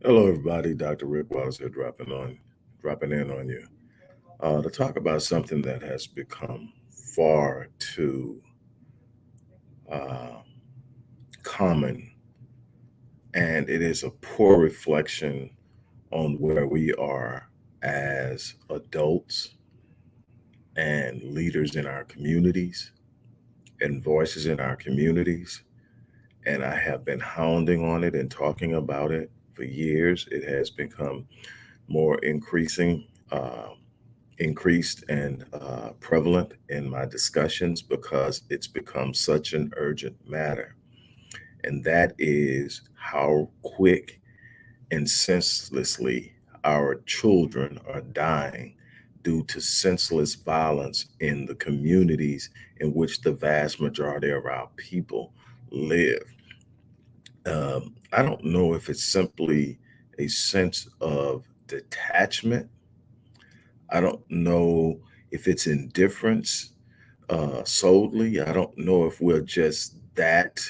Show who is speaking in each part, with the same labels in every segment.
Speaker 1: Hello, everybody. Dr. Rick Wallace here, dropping in on you to talk about something that has become far too uh, common, and it is a poor reflection on where we are as adults and leaders in our communities and voices in our communities. And I have been hounding on it and talking about it for years. It has become more increased and prevalent in my discussions because it's become such an urgent matter. And that is how quick and senselessly our children are dying due to senseless violence in the communities in which the vast majority of our people live. I don't know if it's simply a sense of detachment. I don't know if it's indifference solely. I don't know if we're just that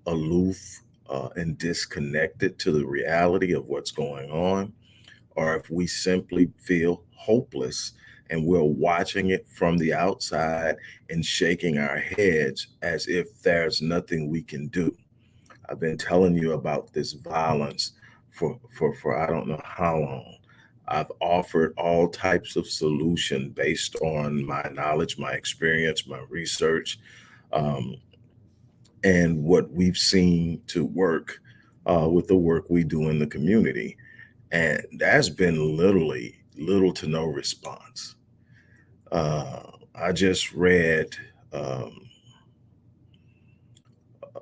Speaker 1: aloof and disconnected to the reality of what's going on, or if we simply feel hopeless and we're watching it from the outside and shaking our heads as if there's nothing we can do. I've been telling you about this violence for I don't know how long. I've offered all types of solution based on my knowledge, my experience, my research, um, and what we've seen to work with the work we do in the community. And there's been literally little to no response. Uh, I just read um,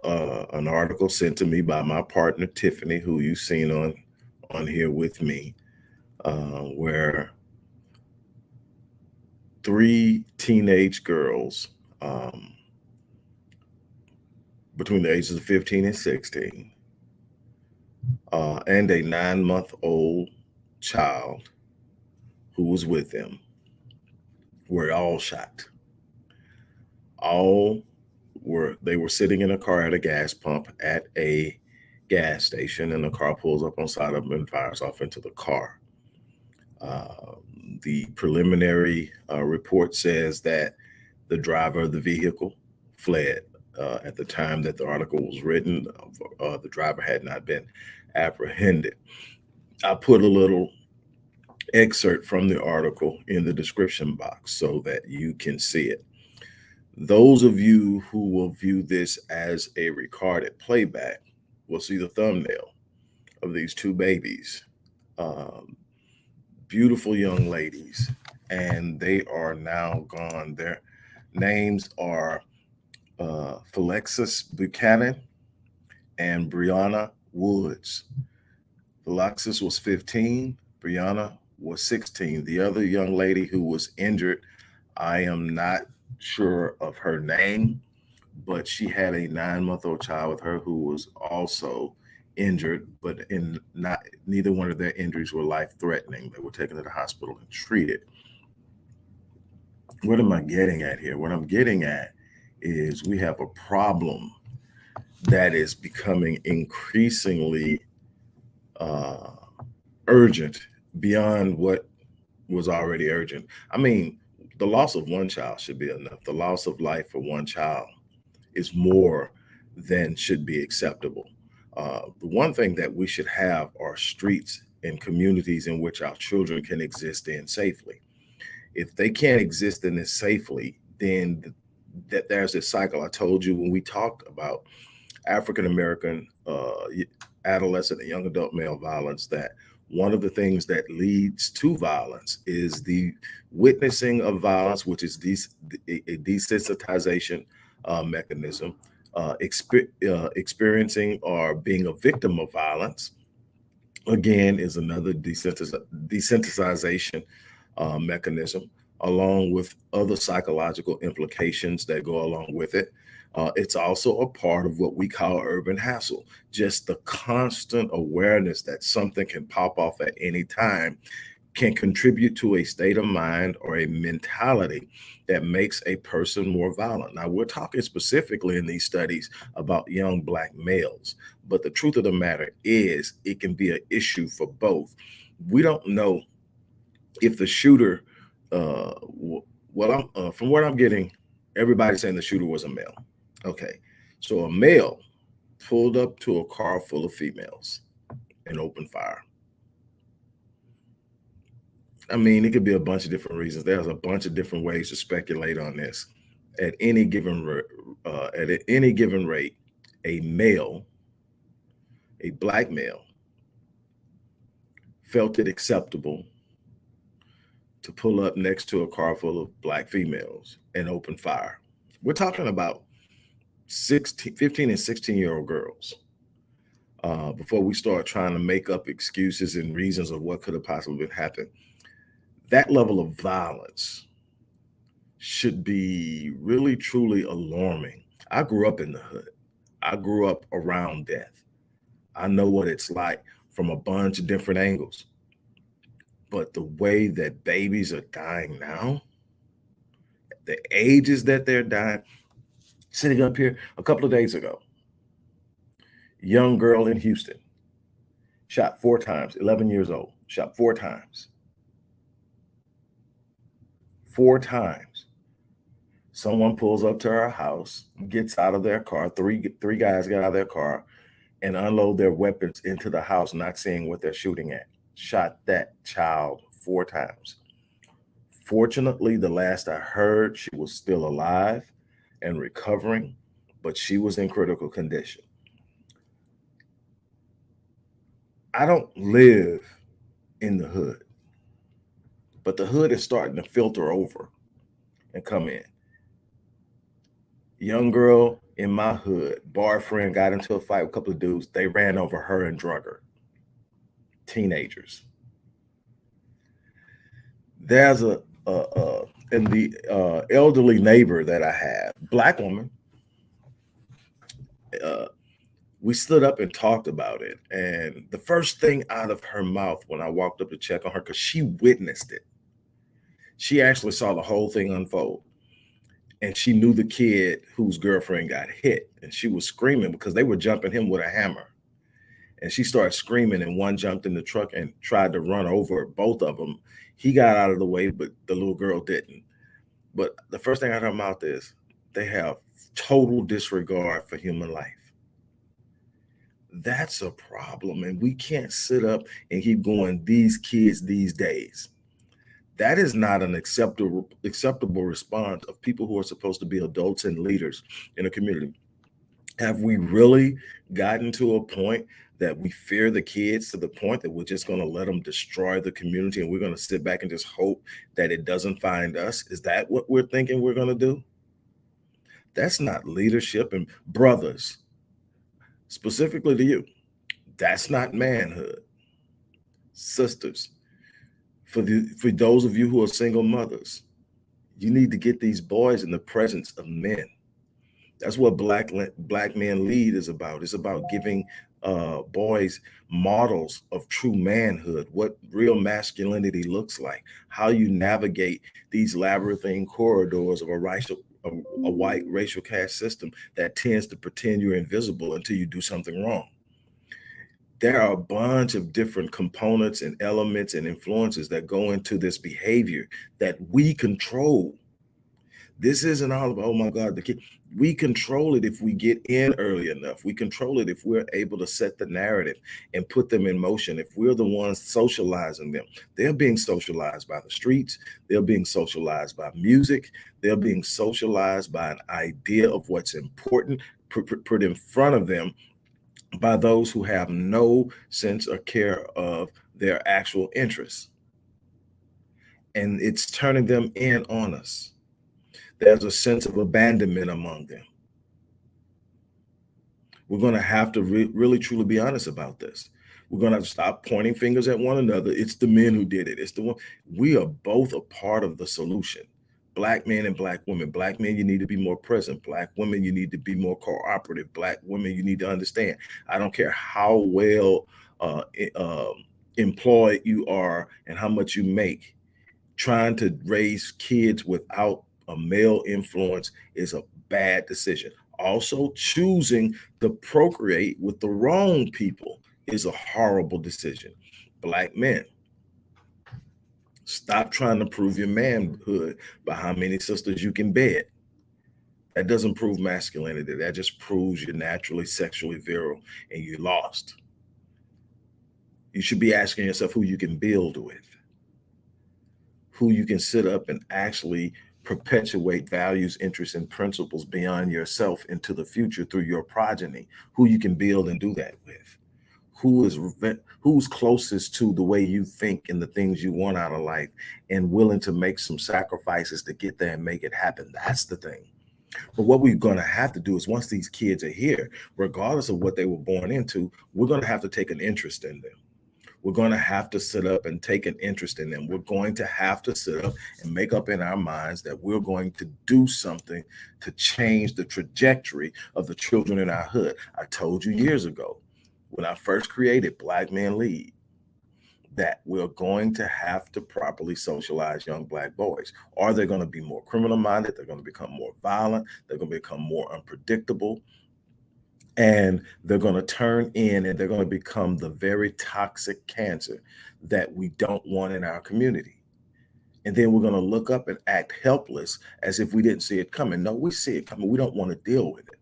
Speaker 1: an article sent to me by my partner Tiffany, who you've seen on here with me, where three teenage girls between the ages of 15 and 16, and a 9-month-old child who was with them, were all shot. All they were sitting in a car at a gas pump at a gas station, and the car pulls up on side of them and fires off into the car. Uh, the preliminary report says that the driver of the vehicle fled. At the time that the article was written, the driver had not been apprehended. I put a little excerpt from the article in the description box so that you can see it. Those of you who will view this as a recorded playback will see the thumbnail of these two babies, um, beautiful young ladies, and they are now gone. Their names are Felixis Buchanan and Brianna Woods. Felixis was 15, Brianna was 16. The other young lady who was injured, I am not sure of her name, but she had a 9-month-old child with her who was also injured, but in not neither one of their injuries were life threatening. They were taken to the hospital and treated. What am I getting at here? What I'm getting at is we have a problem that is becoming increasingly uh, urgent beyond what was already urgent. I mean, the loss of one child should be enough. The loss of life for one child is more than should be acceptable. The one thing that we should have are streets and communities in which our children can exist in safely. If they can't exist in this safely, then that there's this cycle. I told you when we talked about African American adolescent and young adult male violence that one of the things that leads to violence is the witnessing of violence, which is a desensitization mechanism, experiencing or being a victim of violence, again, is another desensitization mechanism, along with other psychological implications that go along with it. It's also a part of what we call urban hassle, just the constant awareness that something can pop off at any time can contribute to a state of mind or a mentality that makes a person more violent. Now, we're talking specifically in these studies about young Black males, but the truth of the matter is it can be an issue for both. We don't know if the shooter, well, from what I'm getting, everybody's saying the shooter was a male. Okay, so a male pulled up to a car full of females and opened fire. I mean, it could be a bunch of different reasons. There's a bunch of different ways to speculate on this. At any given rate, a male, a Black male, felt it acceptable to pull up next to a car full of Black females and open fire. We're talking about 15 and 16-year-old girls. Before we start trying to make up excuses and reasons of what could have possibly happened, that level of violence should be really, truly alarming. I grew up in the hood. I grew up around death. I know what it's like from a bunch of different angles. But the way that babies are dying now, the ages that they're dying, sitting up here a couple of days ago, young girl in Houston, shot 4 times, 11 years old, shot 4 times. 4 times. Someone pulls up to her house, gets out of their car, three guys get out of their car and unload their weapons into the house, not seeing what they're shooting at. Shot that child 4 times. Fortunately, the last I heard, she was still alive and recovering, but she was in critical condition. I don't live in the hood, but the hood is starting to filter over and come in. Young girl in my hood, boyfriend got into a fight with a couple of dudes. They ran over her and drug her. Teenagers. There's in the elderly neighbor that I have, Black woman. We stood up and talked about it. And the first thing out of her mouth when I walked up to check on her, because she witnessed it, she actually saw the whole thing unfold. And she knew the kid whose girlfriend got hit. And she was screaming because they were jumping him with a hammer. And she started screaming, and one jumped in the truck and tried to run over both of them. He got out of the way, but the little girl didn't. But the first thing out of her mouth is, they have total disregard for human life. That's a problem. And we can't sit up and keep going, these kids these days. That is not an acceptable response of people who are supposed to be adults and leaders in a community. Have we really gotten to a point that we fear the kids to the point that we're just going to let them destroy the community and we're going to sit back and just hope that it doesn't find us? Is that what we're thinking we're going to do? That's not leadership. And brothers, specifically to you, that's not manhood. Sisters, for those of you who are single mothers, you need to get these boys in the presence of men. That's what black men lead is about. It's about giving boys models of true manhood, what real masculinity looks like, how you navigate these labyrinthine corridors of a white racial caste system that tends to pretend you're invisible until you do something wrong. There are a bunch of different components and elements and influences that go into this behavior that we control. This isn't all about, oh my God, the kid. We control it if we get in early enough. We control it if we're able to set the narrative and put them in motion. If we're the ones socializing them, they're being socialized by the streets. They're being socialized by music. They're being socialized by an idea of what's important put in front of them by those who have no sense or care of their actual interests. And it's turning them in on us. There's a sense of abandonment among them. We're going to have to really, truly be honest about this. We're going to have to stop pointing fingers at one another. It's the men who did it. It's the one. We are both a part of the solution. Black men and Black women. Black men, you need to be more present. Black women, you need to be more cooperative. Black women, you need to understand. I don't care how well employed you are and how much you make, trying to raise kids without a male influence is a bad decision. Also, choosing to procreate with the wrong people is a horrible decision. Black men, stop trying to prove your manhood by how many sisters you can bed. That doesn't prove masculinity. That just proves you're naturally sexually virile and you lost. You should be asking yourself who you can build with, who you can sit up and actually perpetuate values, interests, and principles beyond yourself into the future through your progeny, who you can build and do that with, who's closest to the way you think and the things you want out of life and willing to make some sacrifices to get there and make it happen. That's the thing. But what we're going to have to do is once these kids are here, regardless of what they were born into, we're going to have to take an interest in them. We're going to have to sit up and take an interest in them. We're going to have to sit up and make up in our minds that we're going to do something to change the trajectory of the children in our hood. I told you years ago, when I first created Black Men Lead, that we're going to have to properly socialize young Black boys, or they're going to be more criminal minded. They're going to become more violent. They're going to become more unpredictable. And they're going to turn in and they're going to become the very toxic cancer that we don't want in our community. And then we're going to look up and act helpless as if we didn't see it coming. No, we see it coming. We don't want to deal with it.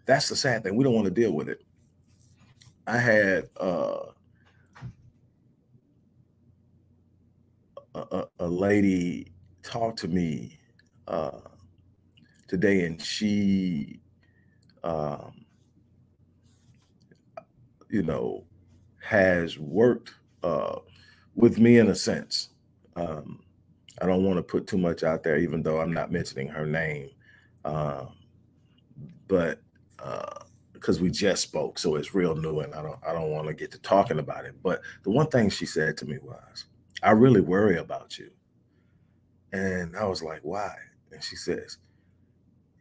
Speaker 1: That's the sad thing. We don't want to deal with it. I had a lady talk to me today, and she, um, has worked with me in a sense. Um, I don't want to put too much out there, even though I'm not mentioning her name, uh, but because we just spoke, so it's real new, and I don't want to get to talking about it. But the one thing she said to me was, "I really worry about you," and I was like, "Why?" And she says,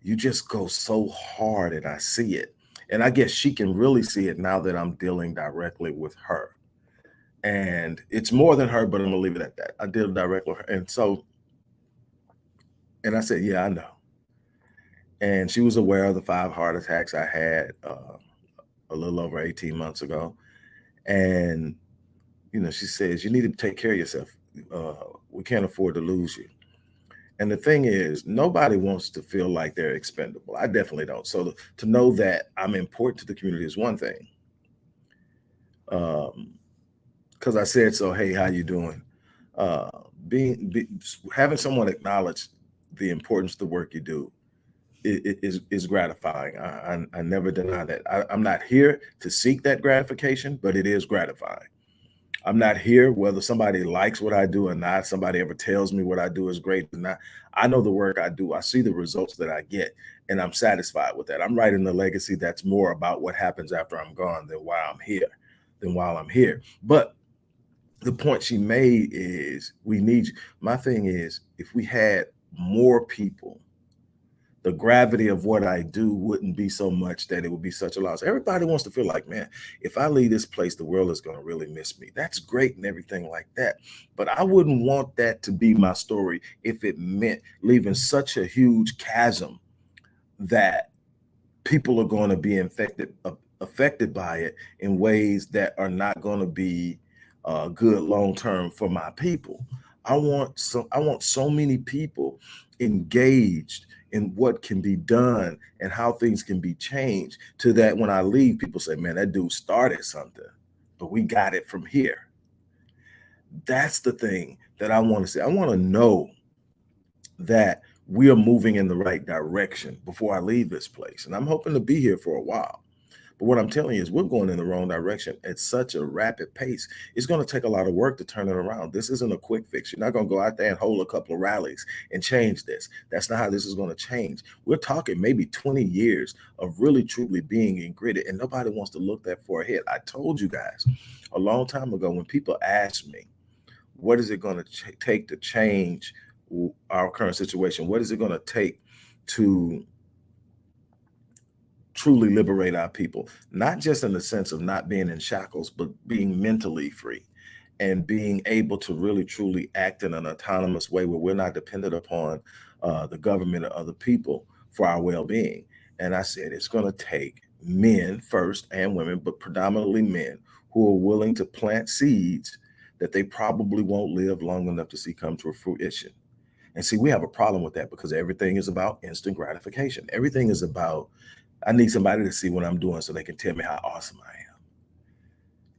Speaker 1: "You just go so hard, and I see it." And I guess she can really see it now that I'm dealing directly with her. And it's more than her, but I'm gonna leave it at that. I deal directly with her. And I said, "Yeah, I know." And she was aware of the 5 heart attacks I had a little over 18 months ago. And, she says, "You need to take care of yourself. We can't afford to lose you." And the thing is, nobody wants to feel like they're expendable. I definitely don't. So to know that I'm important to the community is one thing. Because I said so, "Hey, how you doing?" Uh, having someone acknowledge the importance of the work you do is gratifying. I never deny that. I'm not here to seek that gratification, but it is gratifying. I'm not here whether somebody likes what I do or not. Somebody ever tells me what I do is great or not. I know the work I do. I see the results that I get, and I'm satisfied with that. I'm writing a legacy that's more about what happens after I'm gone than while I'm here. But the point she made is we need, my thing is, if we had more people, the gravity of what I do wouldn't be so much that it would be such a loss. Everybody wants to feel like, man, if I leave this place, the world is going to really miss me. That's great and everything like that. But I wouldn't want that to be my story if it meant leaving such a huge chasm that people are going to be affected by it in ways that are not going to be good long term for my people. I want so many people engaged in what can be done and how things can be changed, to that when I leave, people say, "Man, that dude started something, but we got it from here." That's the thing that I want to say. I want to know that we are moving in the right direction before I leave this place. And I'm hoping to be here for a while. But what I'm telling you is we're going in the wrong direction at such a rapid pace. It's going to take a lot of work to turn it around. This isn't a quick fix. You're not going to go out there and hold a couple of rallies and change this. That's not how this is going to change. We're talking maybe 20 years of really truly being in gritty, and nobody wants to look that far ahead. I told you guys a long time ago, when people ask me, what is it going to take to change our current situation? What is it going to take to truly liberate our people, not just in the sense of not being in shackles, but being mentally free and being able to really truly act in an autonomous way where we're not dependent upon the government or other people for our well-being. And I said it's going to take men first and women, but predominantly men who are willing to plant seeds that they probably won't live long enough to see come to fruition. And see, we have a problem with that because everything is about instant gratification. Everything is about, I need somebody to see what I'm doing so they can tell me how awesome I am.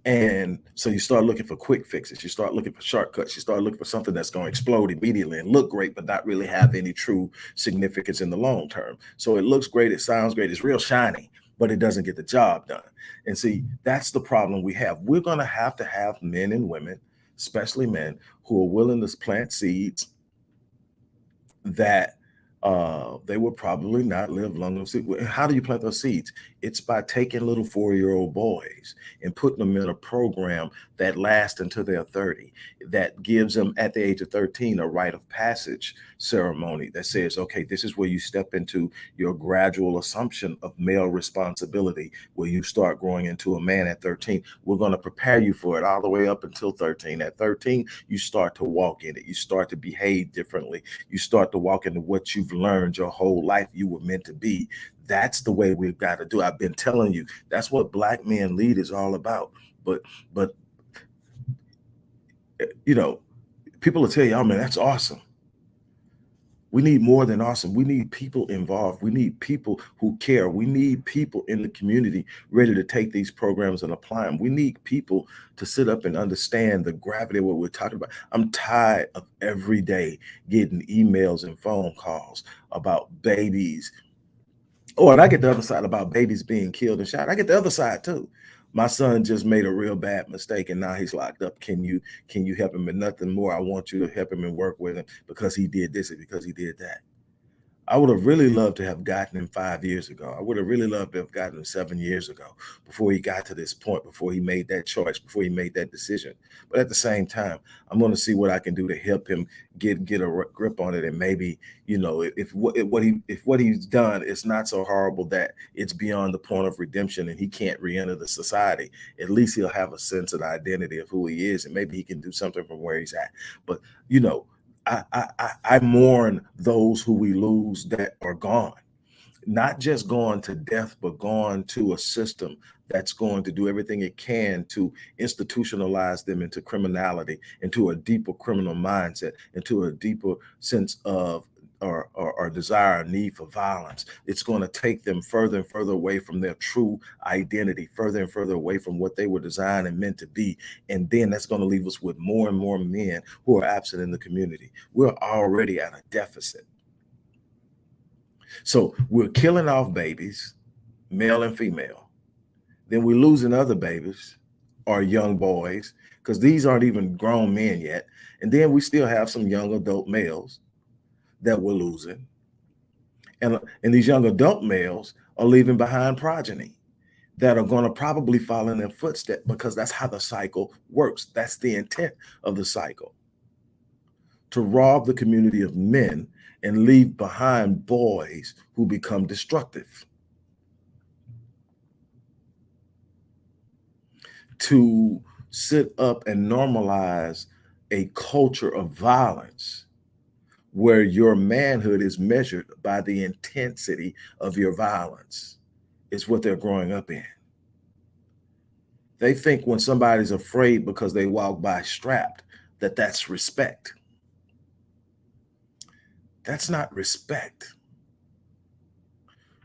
Speaker 1: And so you start looking for quick fixes. You start looking for shortcuts. You start looking for something that's going to explode immediately and look great, but not really have any true significance in the long term. So it looks great. It sounds great. It's real shiny, but it doesn't get the job done. And see, that's the problem we have. We're going to have men and women, especially men, who are willing to plant seeds that they will probably not live long enough. How do you plant those seeds? It's by taking little 4-year-old boys and putting them in a program that lasts until they're 30, that gives them at the age of 13 a rite of passage ceremony that says, okay, this is where you step into your gradual assumption of male responsibility, where you start growing into a man at 13. We're going to prepare you for it all the way up until 13. At 13, you start to walk in it. You start to behave differently. You start to walk into what you've learned your whole life you were meant to be. That's the way we've got to do. I've been telling you, that's what Black Men Lead is all about. But you know, people will tell you, oh man, that's awesome. We need more than awesome. We need people involved. We need people who care. We need people in the community ready to take these programs and apply them. We need people to sit up and understand the gravity of what we're talking about. I'm tired of every day getting emails and phone calls about babies. Oh, and I get the other side about babies being killed and shot. I get the other side too. My son just made a real bad mistake and now he's locked up. Can you help him? And nothing more. I want you to help him and work with him because he did this and because he did that. I would have really loved to have gotten him 5 years ago. I would have really loved to have gotten him 7 years ago before he got to this point, before he made that choice, before he made that decision. But at the same time, I'm going to see what I can do to help him get a grip on it. And maybe, if what he's done is not so horrible that it's beyond the point of redemption and he can't re-enter the society, at least he'll have a sense of the identity of who he is. And maybe he can do something from where he's at. But, you know, I mourn those who we lose that are gone, not just gone to death, but gone to a system that's going to do everything it can to institutionalize them into criminality, into a deeper criminal mindset, into a deeper sense of or desire or need for violence. It's going to take them further and further away from their true identity, further and further away from what they were designed and meant to be. And then that's going to leave us with more and more men who are absent in the community. We're already at a deficit. So we're killing off babies, male and female. Then we're losing other babies or young boys because these aren't even grown men yet. And then we still have some young adult males that we're losing. And these young adult males are leaving behind progeny that are going to probably follow in their footsteps because that's how the cycle works. That's the intent of the cycle, to rob the community of men and leave behind boys who become destructive, to sit up and normalize a culture of violence where your manhood is measured by the intensity of your violence. It's what they're growing up in. They think when somebody's afraid because they walk by strapped, that that's respect. That's not respect.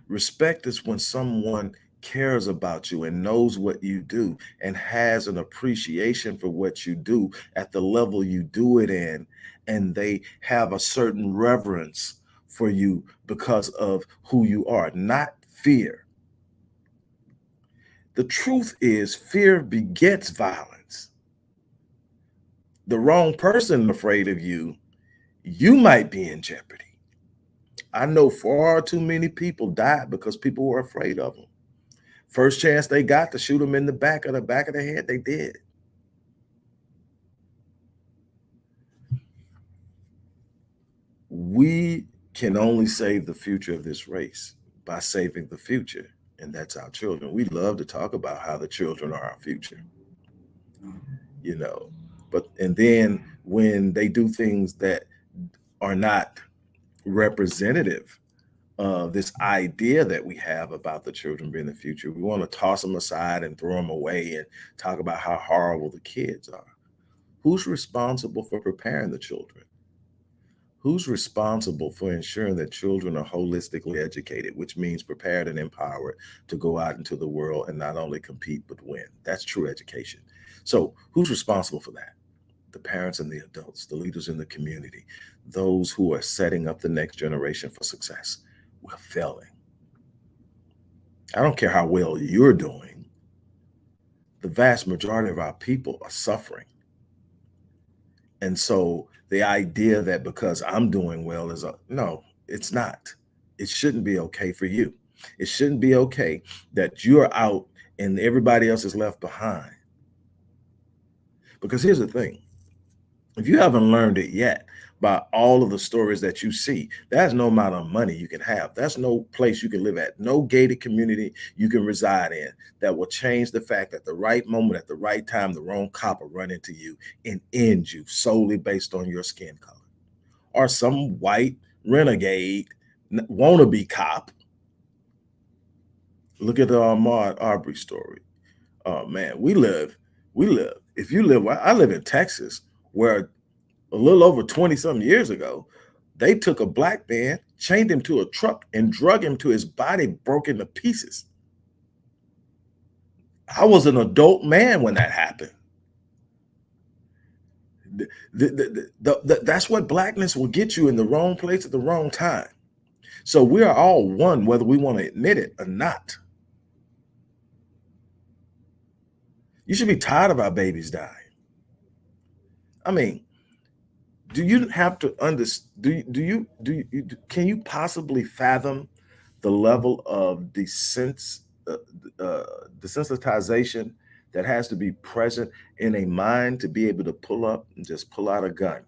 Speaker 1: Respect is when someone cares about you and knows what you do and has an appreciation for what you do at the level you do it in, and they have a certain reverence for you because of who you are, not fear. The truth is, fear begets violence. The wrong person afraid of you, you might be in jeopardy. I know far too many people died because people were afraid of them. First chance they got to shoot them in the back of the head, they did. We can only save the future of this race by saving the future. and that's our children. We love to talk about how the children are our future, you know. But and then when they do things that are not representative of this idea that we have about the children being the future, we want to toss them aside and throw them away and talk about how horrible the kids are. Who's responsible for preparing the children? Who's responsible for ensuring that children are holistically educated, which means prepared and empowered to go out into the world and not only compete but win? That's true education. So, who's responsible for that? The parents and the adults, the leaders in the community, those who are setting up the next generation for success. We're failing. I don't care how well you're doing, the vast majority of our people are suffering. And so the idea that because I'm doing well is no, it's not. It shouldn't be okay for you. It shouldn't be okay that you're out and everybody else is left behind. Because here's the thing, if you haven't learned it yet by all of the stories that you see, there's no amount of money you can have. There's no place you can live at, no gated community you can reside in that will change the fact that the right moment at the right time, the wrong cop will run into you and end you solely based on your skin color. Or some white renegade wannabe cop. Look at the Ahmaud Arbery story. Oh man, we live. If you live, I live in Texas, where a little over 20 something years ago, they took a black man, chained him to a truck, and drug him to his body broke into pieces. I was an adult man when that happened. That's what blackness will get you, in the wrong place at the wrong time. So we are all one, whether we want to admit it or not. You should be tired of our babies dying. I mean, do you have to understand? Can you possibly fathom the level of desensitization that has to be present in a mind to be able to pull up and just pull out a gun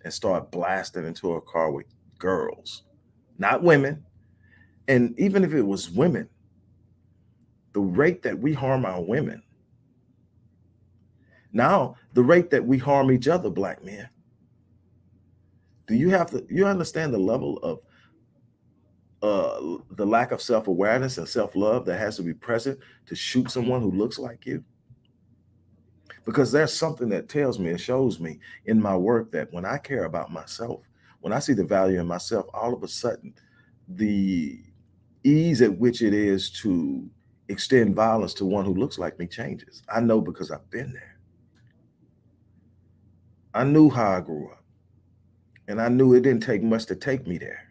Speaker 1: and start blasting into a car with girls, not women? And even if it was women, the rate that we harm our women, now the rate that we harm each other, black men. You understand the level of the lack of self-awareness and self-love that has to be present to shoot someone who looks like you? Because there's something that tells me and shows me in my work that when I care about myself, when I see the value in myself, all of a sudden the ease at which it is to extend violence to one who looks like me changes. I know because I've been there. I knew how I grew up, and I knew it didn't take much to take me there.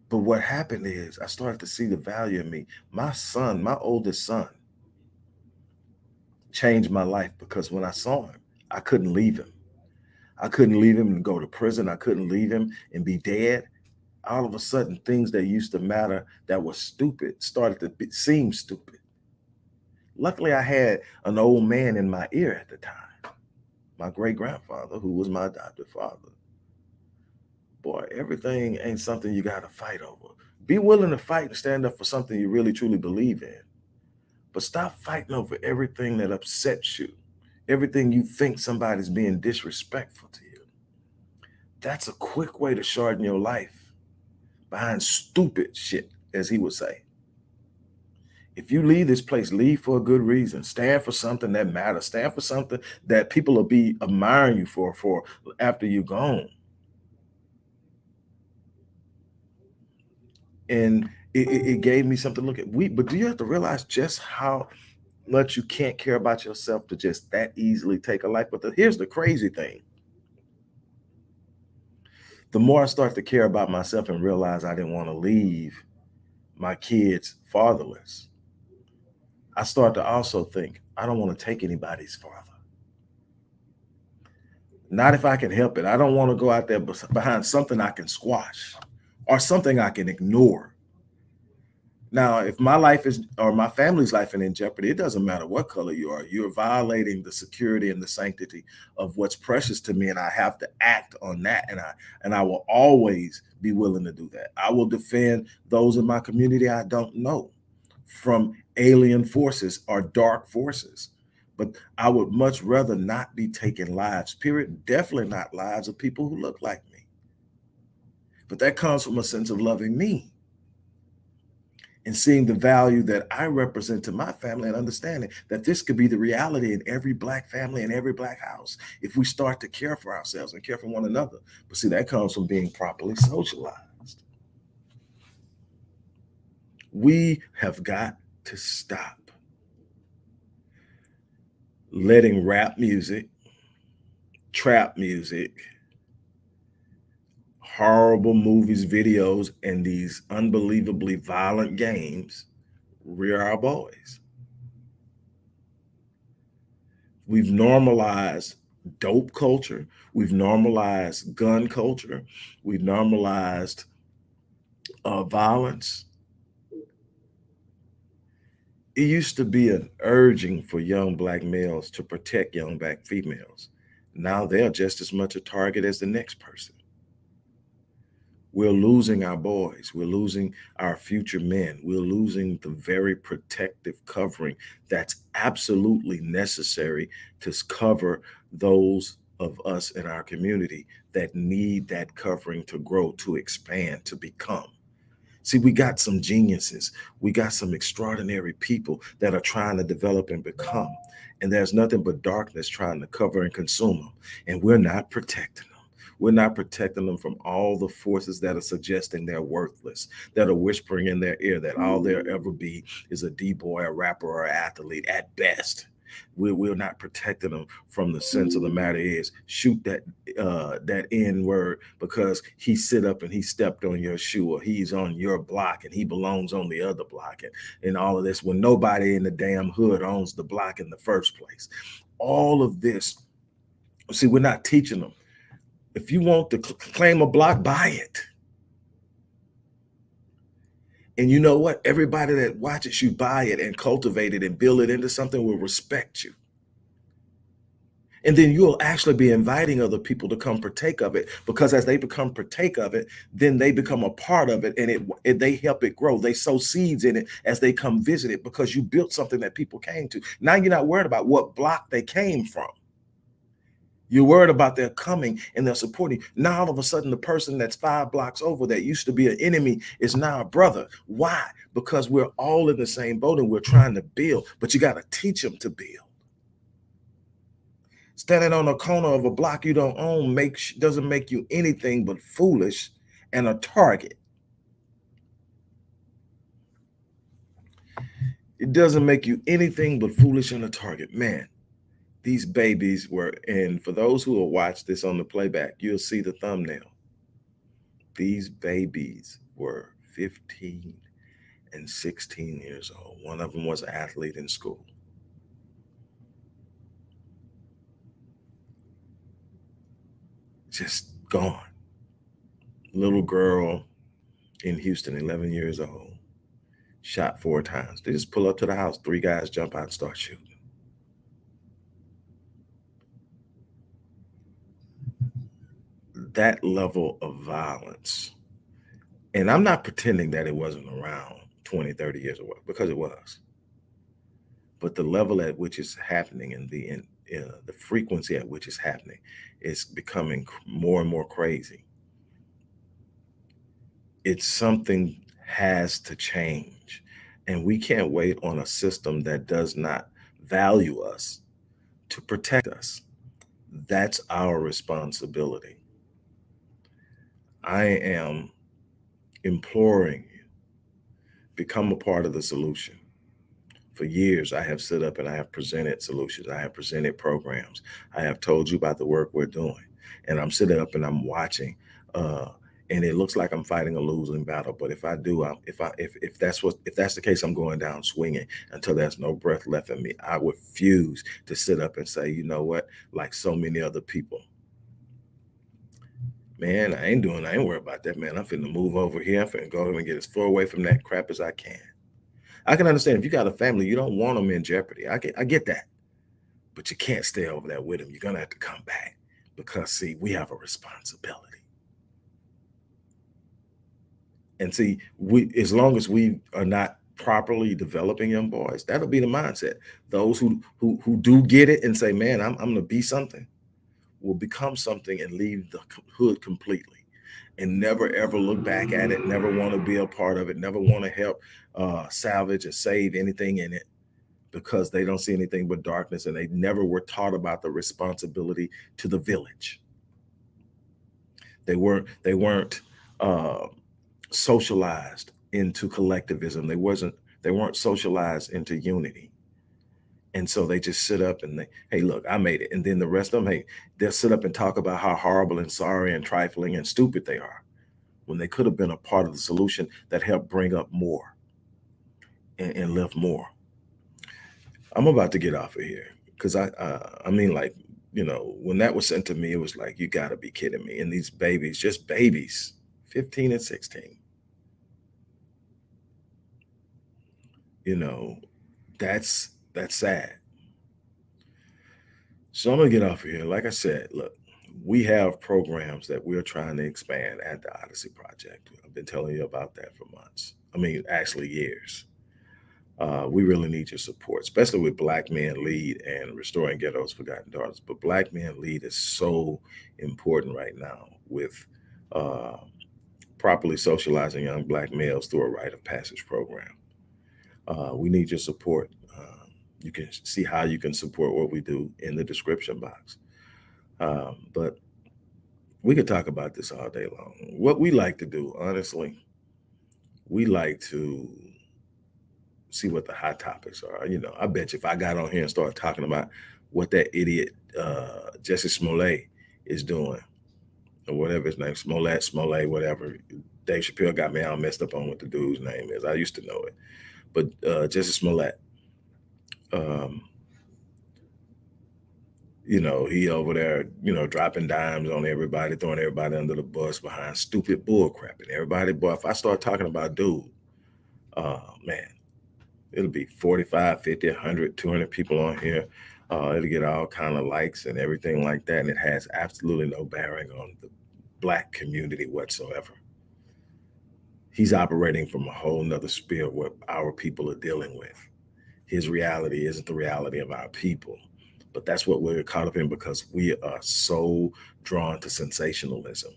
Speaker 1: But what happened is I started to see the value in me. My son, my oldest son, changed my life because when I saw him, I couldn't leave him. I couldn't leave him and go to prison. I couldn't leave him and be dead. All of a sudden, things that used to matter that were stupid started to seem stupid. Luckily, I had an old man in my ear at the time, my great grandfather, who was my adopted father. Boy, everything ain't something you got to fight over. Be willing to fight and stand up for something you really truly believe in. But stop fighting over everything that upsets you, everything you think somebody's being disrespectful to you. That's a quick way to shorten your life behind stupid shit, as he would say. If you leave this place, leave for a good reason. Stand for something that matters. Stand for something that people will be admiring you for after you're gone. And it gave me something to look at. But do you have to realize just how much you can't care about yourself to just that easily take a life? But here's the crazy thing. The more I start to care about myself and realize I didn't want to leave my kids fatherless, I start to also think, I don't want to take anybody's father. Not if I can help it. I don't want to go out there behind something I can squash or something I can ignore. Now, if my life is or my family's life is in jeopardy, it doesn't matter what color you are. You're violating the security and the sanctity of what's precious to me, and I have to act on that. And I will always be willing to do that. I will defend those in my community I don't know from alien forces or dark forces. But I would much rather not be taking lives, period. Definitely not lives of people who look like me. But that comes from a sense of loving me and seeing the value that I represent to my family and understanding that this could be the reality in every Black family and every Black house if we start to care for ourselves and care for one another. But see, that comes from being properly socialized. We have got to stop letting rap music, trap music, horrible movies, videos, and these unbelievably violent games rear our boys. We've normalized dope culture. We've normalized gun culture. We've normalized violence. It used to be an urging for young Black males to protect young Black females. Now they're just as much a target as the next person. We're losing our boys. We're losing our future men. We're losing the very protective covering that's absolutely necessary to cover those of us in our community that need that covering to grow, to expand, to become. See, we got some geniuses. We got some extraordinary people that are trying to develop and become. And there's nothing but darkness trying to cover and consume them. And we're not protecting them. We're not protecting them from all the forces that are suggesting they're worthless, that are whispering in their ear that all they'll ever be is a D-boy, a rapper, or an athlete at best. We're not protecting them from the sense of the matter is shoot that N word because he sit up and he stepped on your shoe or he's on your block and he belongs on the other block and all of this when nobody in the damn hood owns the block in the first place. All of this, see, we're not teaching them. If you want to claim a block, buy it. And you know what? Everybody that watches you buy it and cultivate it and build it into something will respect you. And then you'll actually be inviting other people to come partake of it because as they become partake of it, then they become a part of it and they help it grow. They sow seeds in it as they come visit it because you built something that people came to. Now you're not worried about what block they came from. You're worried about their coming and their supporting. Now all of a sudden, the person that's 5 blocks over that used to be an enemy is now a brother. Why? Because we're all in the same boat and we're trying to build, but you got to teach them to build. Standing on a corner of a block you don't own doesn't make you anything but foolish and a target. It doesn't make you anything but foolish and a target. Man, these babies were, and for those who will watch this on the playback, you'll see the thumbnail. These babies were 15 and 16 years old. One of them was an athlete in school. Just gone. Little girl in Houston, 11 years old, shot 4 times. They just pull up to the house. 3 guys jump out and start shooting. That level of violence. And I'm not pretending that it wasn't around 20, 30 years ago, because it was. But the level at which it's happening and the frequency at which it's happening is becoming more and more crazy. It's something has to change. And we can't wait on a system that does not value us to protect us. That's our responsibility. I am imploring you, become a part of the solution. For years, I have stood up and I have presented solutions. I have presented programs. I have told you about the work we're doing. And I'm sitting up and I'm watching. And it looks like I'm fighting a losing battle. But if I do, if that's the case, I'm going down swinging until there's no breath left in me. I refuse to sit up and say, you know what, like so many other people. Man, I ain't worried about that, man. I'm finna move over here. I'm finna go and get as far away from that crap as I can. I can understand if you got a family, you don't want them in jeopardy. I get that. But you can't stay over there with them. You're going to have to come back because, see, we have a responsibility. And see, as long as we are not properly developing young boys, that'll be the mindset. Those who do get it and say, man, I'm going to be something, will become something and leave the hood completely and never ever look back at it, never want to be a part of it, never want to help salvage or save anything in it, because they don't see anything but darkness, and they never were taught about the responsibility to the village. They weren't socialized into collectivism. They weren't socialized into unity. And so they just sit up and hey, look, I made it. And then the rest of them, hey, they'll sit up and talk about how horrible and sorry and trifling and stupid they are, when they could have been a part of the solution that helped bring up more and lift more. I'm about to get off of here because I mean, like, when that was sent to me, it was like, you got to be kidding me. And these babies, just babies, 15 and 16, that's sad. So I'm gonna get off of here. Like I said, look, we have programs that we're trying to expand at the Odyssey Project. I've been telling you about that for months. I mean, actually years. We really need your support, especially with Black Men Lead and Restoring Ghetto's Forgotten Daughters. But Black Men Lead is so important right now with properly socializing young Black males through a rite of passage program. We need your support. You can see how you can support what we do in the description box. But we could talk about this all day long. What we like to do, honestly, we like to see what the hot topics are. I bet you if I got on here and started talking about what that idiot Jesse Smollett is doing, or whatever his name, Smollett, whatever. Dave Chappelle got me all messed up on what the dude's name is. I used to know it. But Jesse Smollett, he over there, dropping dimes on everybody, throwing everybody under the bus behind stupid bull crap. And everybody, boy, if I start talking about dude, man, it'll be 45, 50, 100, 200 people on here. It'll get all kind of likes and everything like that. And it has absolutely no bearing on the Black community whatsoever. He's operating from a whole nother sphere what our people are dealing with. His reality isn't the reality of our people. But that's what we're caught up in, because we are so drawn to sensationalism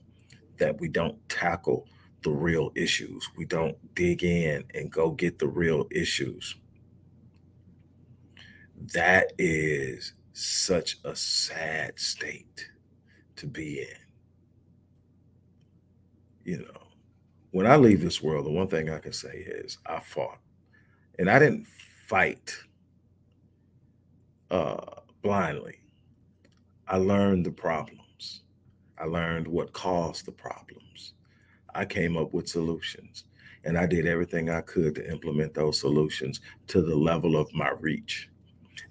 Speaker 1: that we don't tackle the real issues. We don't dig in and go get the real issues. That is such a sad state to be in. When I leave this world, the one thing I can say is I fought. And I didn't fight blindly. I learned the problems. I learned what caused the problems. I came up with solutions, and I did everything I could to implement those solutions to the level of my reach.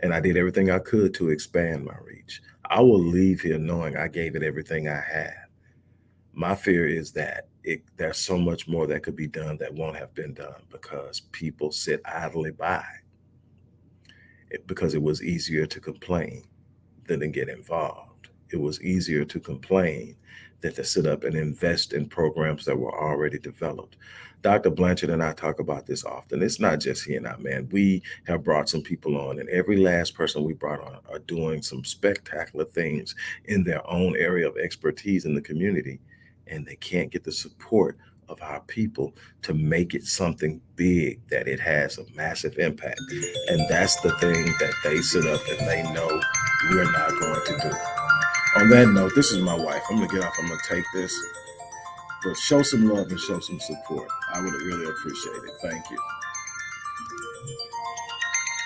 Speaker 1: And I did everything I could to expand my reach. I will leave here knowing I gave it everything I had. My fear is that there's so much more that could be done that won't have been done because people sit idly by. Because it was easier to complain than to get involved. It was easier to complain than to sit up and invest in programs that were already developed. Dr. Blanchard and I talk about this often. It's not just he and I, man. We have brought some people on, and every last person we brought on are doing some spectacular things in their own area of expertise in the community, and they can't get the support of our people to make it something big that it has a massive impact. And that's the thing that they sit up and they know we're not going to do. On that note, this is my wife. I'm gonna get off. I'm gonna take this, but show some love and show some support. I would really appreciate it. Thank you.